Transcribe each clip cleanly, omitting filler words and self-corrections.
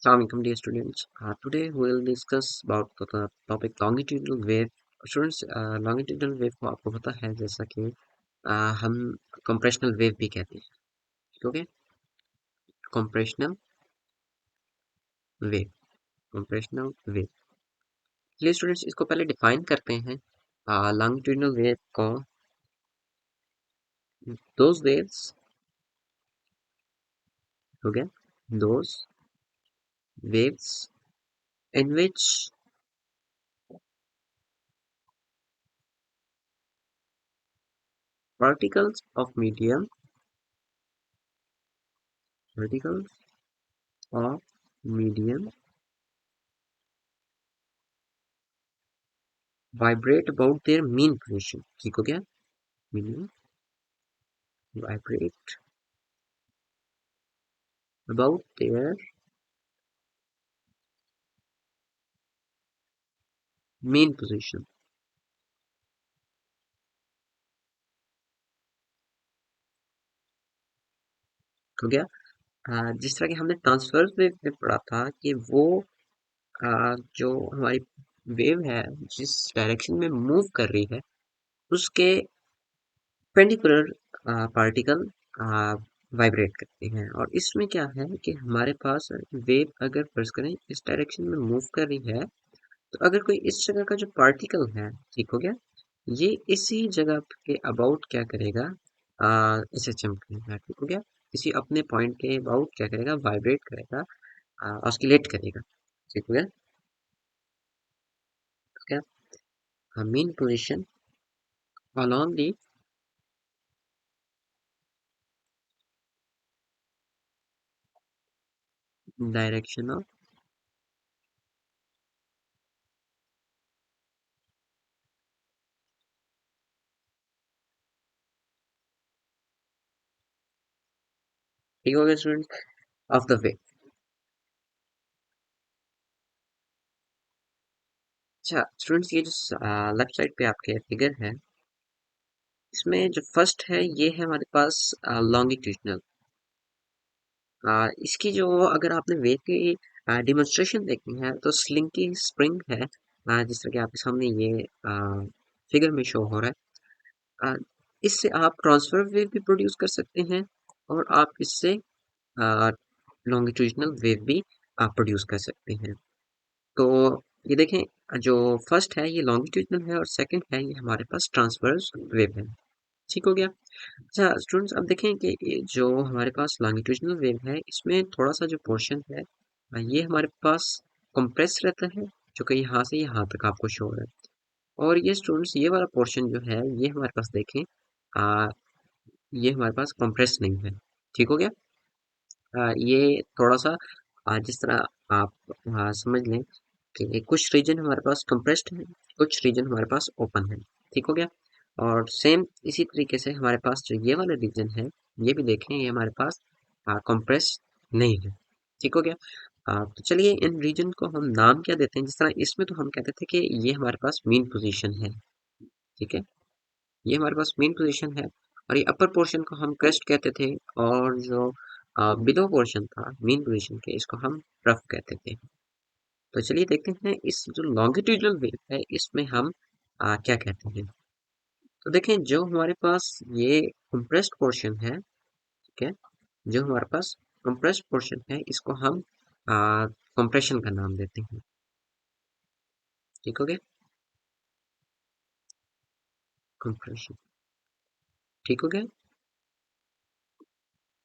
Assalamualaikum dear students. Today we will discuss about the topic longitudinal wave. Students, longitudinal wave को आपको पता है जैसा कि हम कंप्रेशनल वेव भी कहते हैं. Okay, compressional wave, compressional wave. चलिए स्टूडेंट्स इसको पहले डिफाइन करते हैं. लॉन्गिट्यूडिनल वेव को those waves, हो गया, those waves in which particles of medium, particles of medium vibrate about their mean position. ठीक हो गया, mean vibrate about their mean position. हो गया. जिस तरह की हमने ट्रांसवर्स वेव में पढ़ा था कि वो जो हमारी वेव है जिस डायरेक्शन में मूव कर रही है उसके पेंडिकुलर पार्टिकल वाइब्रेट करते हैं. और इसमें क्या है कि हमारे पास वेव अगर फर्ज करें इस डायरेक्शन में मूव कर रही है तो अगर कोई इस जगह का जो पार्टिकल है, ठीक हो गया, ये इसी जगह के अबाउट क्या करेगा, इसे चमकेगा. ठीक हो गया, इसी अपने पॉइंट के अबाउट क्या करेगा, वाइब्रेट करेगा, ऑस्किलेट करेगा. ठीक हो गया. क्या mean position along the direction of ठीक हो गया स्टूडेंट, ऑफ द वे. अच्छा स्टूडेंट्स, ये जो लेफ्ट साइड पे आपके फिगर है इसमें जो फर्स्ट है ये है हमारे पास लॉन्गिट्यूडनल. इसकी जो अगर आपने वेव की डिमोन्स्ट्रेशन देखनी है तो स्लिंकी स्प्रिंग है, जिस तरह के आपके सामने ये फिगर में शो हो रहा है. इससे आप ट्रांसफर वेव भी प्रोड्यूस कर सकते हैं और आप इससे लॉन्गिट्यूडनल वेव भी आप प्रोड्यूस कर सकते हैं. तो ये देखें, जो फर्स्ट है ये लॉन्गिट्यूडनल है और सेकंड है ये हमारे पास ट्रांसवर्स वेव है. ठीक हो गया. अच्छा स्टूडेंट्स, अब देखें कि ये जो हमारे पास लॉन्गिट्यूडनल वेव है इसमें थोड़ा सा जो पोर्शन है ये हमारे पास कंप्रेस रहता है, जो कि यहाँ से यहाँ तक आपको शो हो रहा है. और ये स्टूडेंट्स ये वाला पोर्शन जो है ये हमारे पास देखें, आ, ये हमारे पास कंप्रेस नहीं है. ठीक हो गया. ये थोड़ा सा जिस तरह आप समझ लें कि कुछ रीजन हमारे पास कंप्रेस्ड है, कुछ रीजन हमारे पास ओपन है. ठीक हो गया. और सेम इसी तरीके से हमारे पास जो ये वाला रीजन है ये भी देखें, ये हमारे पास कंप्रेस नहीं है. ठीक हो गया. तो चलिए इन रीजन को हम नाम क्या देते हैं. जिस तरह इसमें तो हम कहते थे कि ये हमारे पास मीन पोजीशन है. ठीक है, ये हमारे पास मेन पोजीशन है और ये अपर पोर्शन को हम क्रेस्ट कहते थे और जो बिलो पोर्शन था मेन पोजीशन के इसको हम रफ कहते थे. तो चलिए देखते हैं इस जो लॉन्गिट्यूडनल वेव है इसमें हम क्या कहते हैं. तो देखें जो हमारे पास ये कंप्रेस्ड पोर्शन है, ठीक है, जो हमारे पास कंप्रेस्ड पोर्शन है इसको हम कंप्रेशन का नाम देते हैं. ठीक हो गया, कंप्रेशन. ठीक हो गया,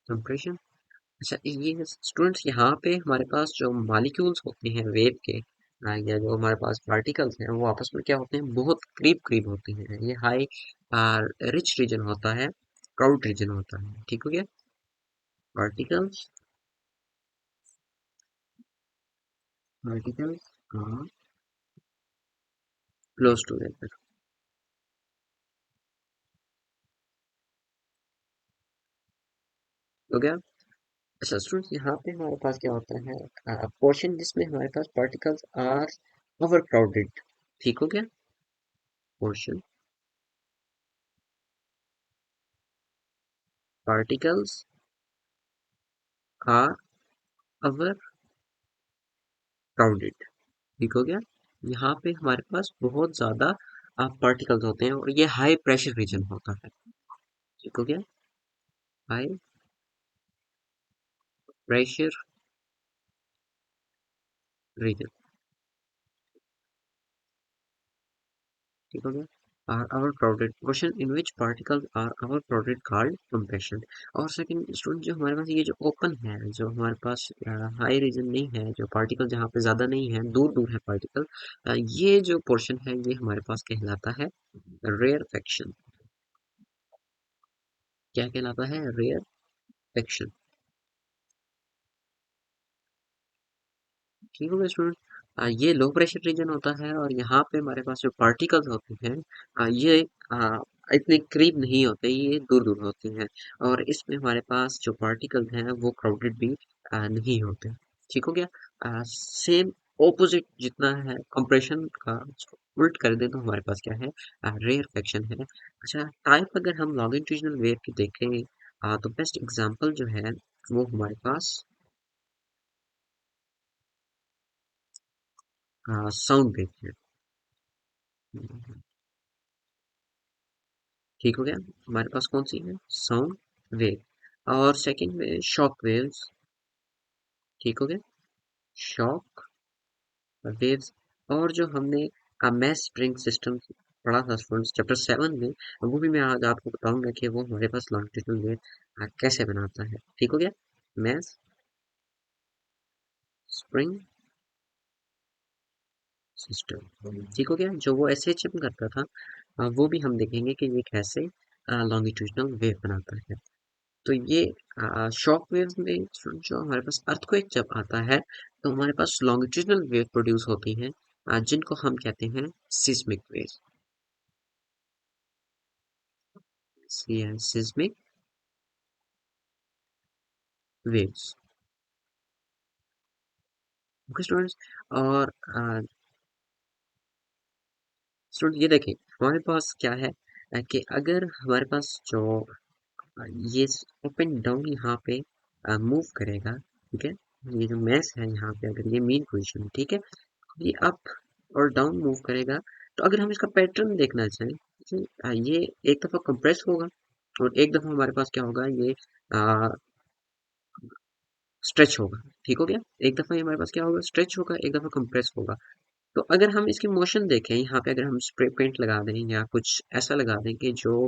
कंप्रेशन. अच्छा ये स्टूडेंट्स यहाँ पे हमारे पास जो मॉलिक्यूल्स होते हैं वेव के, या जो हमारे पास पार्टिकल्स हैं वो आपस में क्या होते हैं, बहुत करीब करीब होते हैं. ये हाई रिच रीजन होता है, क्राउड रीजन होता है. ठीक हो गया, पार्टिकल्स, पार्टिकल्स क्लोज टूगेदर. हो गया. अच्छा स्टूडेंट्स, यहाँ पे हमारे पास क्या होता है, पोर्शन जिसमें हमारे पास पार्टिकल्स आर ओवर क्राउडेड. ठीक हो गया, portion particles are over crowded. ठीक हो गया। यहाँ पे हमारे पास बहुत ज्यादा पार्टिकल्स होते हैं और ये हाई प्रेशर रीजन होता है। ठीक हो गया। High pressure region. ठीक हो गया। are our crowded question in which particles are our crowded called compression। और सेकंड स्टूडेंट जो हमारे पास ये जो ओपन है, जो हमारे पास हाई रीजन नहीं है, जो पार्टिकल जहाँ पे ज्यादा नहीं है, दूर दूर है पार्टिकल, ये जो पोर्शन है ये हमारे पास कहलाता है रेयरफेक्शन। क्या कहलाता है? रेयरफेक्शन। ठीक हो गया स्टूडेंट। ये लो प्रेशर रीजन होता है और यहाँ पे हमारे पास जो पार्टिकल्स होते हैं ये इतने करीब नहीं होते, ये दूर दूर होते हैं। और इसमें हमारे पास जो पार्टिकल्स हैं वो क्राउडेड भी नहीं होते। ठीक हो गया। सेम ऑपोजिट जितना है कंप्रेशन का, उसको उल्ट कर दे तो हमारे पास क्या है? रेयरफेक्शन है। अच्छा, टाइप अगर हम लॉन्गिट्यूडिनल वेव की देखें तो बेस्ट एग्जांपल जो है वो हमारे पास साउंड वेव है। ठीक हो गया। हमारे पास कौन सी है? Sound wave. और सेकंड में शॉक वेव्स। ठीक हो गया। Shock waves. और जो हमने मैस स्प्रिंग सिस्टम पढ़ा था स्टूडेंट्स चैप्टर 7 में, वो भी मैं आज आपको बताऊंगा कि वो हमारे पास लॉन्गिट्यूडिनल वेव कैसे बनाता है। ठीक हो गया। Mass spring system. ठीक हो गया। जो वो एसएचएम करता था वो भी हम देखेंगे कि ये कैसे लॉन्गिट्यूडिनल वेव बनाता है। तो ये शॉक वेव्स में जो हमारे पास अर्थक्वेक जब आता है तो हमारे पास लॉन्गिट्यूडिनल वेव प्रोड्यूस होती हैं जिनको हम कहते हैं seismic waves. Seismic waves. Okay students. और स्टूडेंट ये देखें, हमारे पास क्या है कि अगर हमारे पास जो ये अप एंड डाउन यहाँ पे मूव करेगा, ठीक है, ये जो मैस है यहाँ पे अगर ये मेन पोजीशन, ठीक है, ये अप और डाउन मूव करेगा, तो अगर हम इसका पैटर्न देखना चाहें, ठीक है, ये एक दफा कंप्रेस होगा और एक दफा हमारे पास क्या होगा, ये स्ट्रेच होगा। ठीक हो गया। एक दफा ये हमारे पास क्या होगा? स्ट्रेच होगा, एक दफा कंप्रेस होगा। तो अगर हम इसकी मोशन देखें, यहाँ पे अगर हम स्प्रे पेंट लगा दें या कुछ ऐसा लगा दें कि जो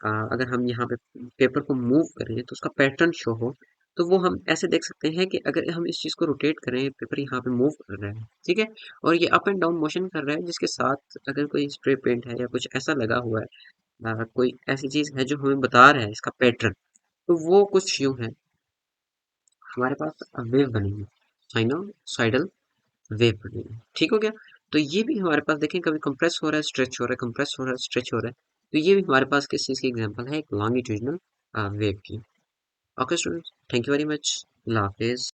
अगर हम यहाँ पे पेपर को मूव करें तो उसका पैटर्न शो हो, तो वो हम ऐसे देख सकते हैं कि अगर हम इस चीज़ को रोटेट करें, पेपर यहाँ पे मूव कर रहा है, ठीक है, और ये अप एंड डाउन मोशन कर रहा है, जिसके साथ अगर कोई स्प्रे पेंट है या कुछ ऐसा लगा हुआ है, कोई ऐसी चीज़ है जो हमें बता रहा है इसका पैटर्न, तो वो कुछ यूं है, हमारे पास वेव बनेगी, साइनोसाइडल वेव बनेगी। ठीक हो गया। तो ये भी हमारे पास देखें, कभी कंप्रेस हो रहा है, स्ट्रेच हो रहा है, कंप्रेस हो रहा है, स्ट्रेच हो रहा है, तो ये भी हमारे पास किस चीज़ की एग्जांपल है? एक लॉन्गिट्यूडिनल वेव की। Okay students, thank you very much. Allah Hafiz.